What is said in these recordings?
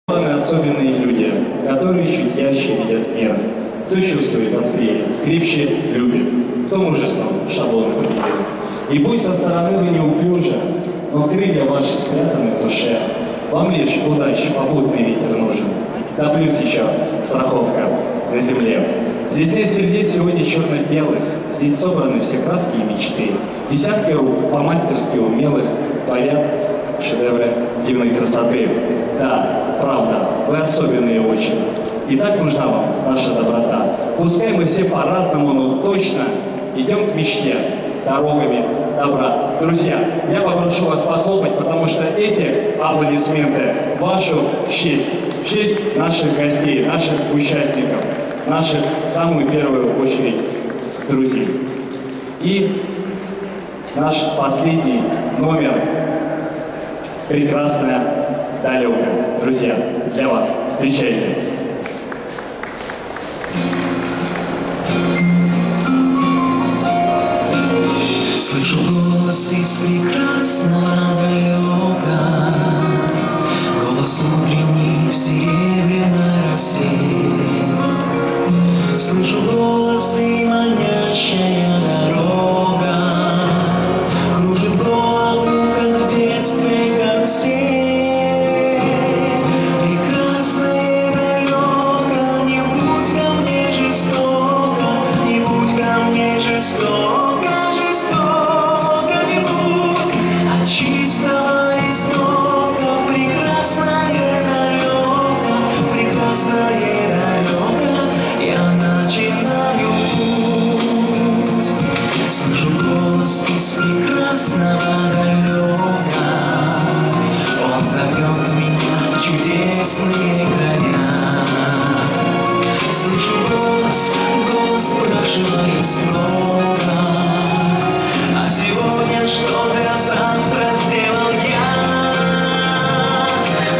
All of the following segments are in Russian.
Особенные люди, которые чуть ярче видят мир. Кто чувствует острее, крепче любит, кто мужеством шаблоны победил. И пусть со стороны вы неуклюжи, но крылья ваши спрятаны в душе. Вам лишь удачи, попутный ветер нужен. Да плюс еще страховка на земле. Здесь нет сердец сегодня черно-белых, здесь собраны все краски и мечты. Десятки рук по-мастерски умелых творят шедевры дивной красоты. Да, правда, вы особенные очень. И так нужна вам наша доброта. Пускай мы все по-разному, но точно идем к мечте дорогами добра. Друзья, я попрошу вас похлопать, потому что эти аплодисменты в вашу честь, в честь наших гостей, наших участников, наших, в самую первую очередь, друзей. И наш последний номер «Прекрасная далека». Друзья, для вас. Встречайте. Слышу голос из прекрасного далека, голос утренний в серебряной росе. Слышу голос и манящая дорога кружит голову, как в детстве карусель. Прекрасное далеко, не будь ко мне жестоко, не будь ко мне жестоко, жестоко не будь, от чистого истока в прекрасное далеко, в прекрасное далеко я начинаю путь. Слышу голос из прекрасного далека, он зовет меня в чудесные края. Слышу голос, голос спрашивает строго: а сегодня что для завтра сделал я?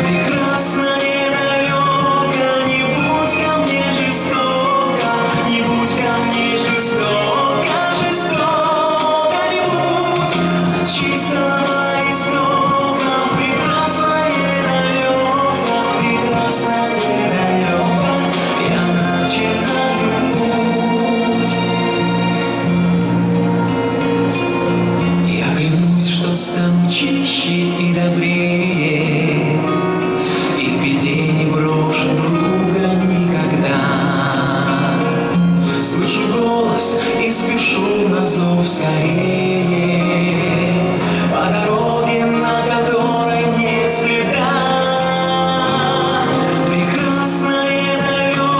Прекрасное далеко, не будь ко мне жестоко, не будь ко мне жестоко, жестоко не будь, от чистого истока в прекрасное далеко, в прекрасное далеко я начинаю путь. Я клянусь, что стану чище и добрее, и в беде не брошу друга никогда. Слышу голос и спешу на зов скорее, по дороге, на которой нет следа. Прекрасное далеко,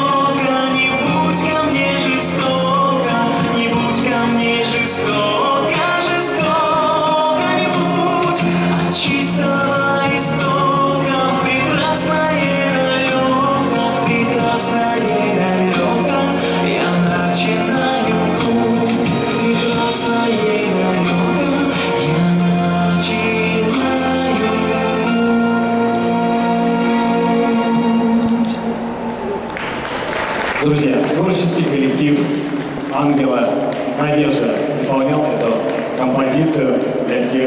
не будь ко мне жестоко, не будь ко мне жестоко, жестоко не будь, от чистого истока в прекрасное далеко, в прекрасное далеко я начинаю путь, в прекрасное далеко я начинаю путь. Друзья, творческий коллектив «Ангела» Надежда исполнял эту композицию для всех.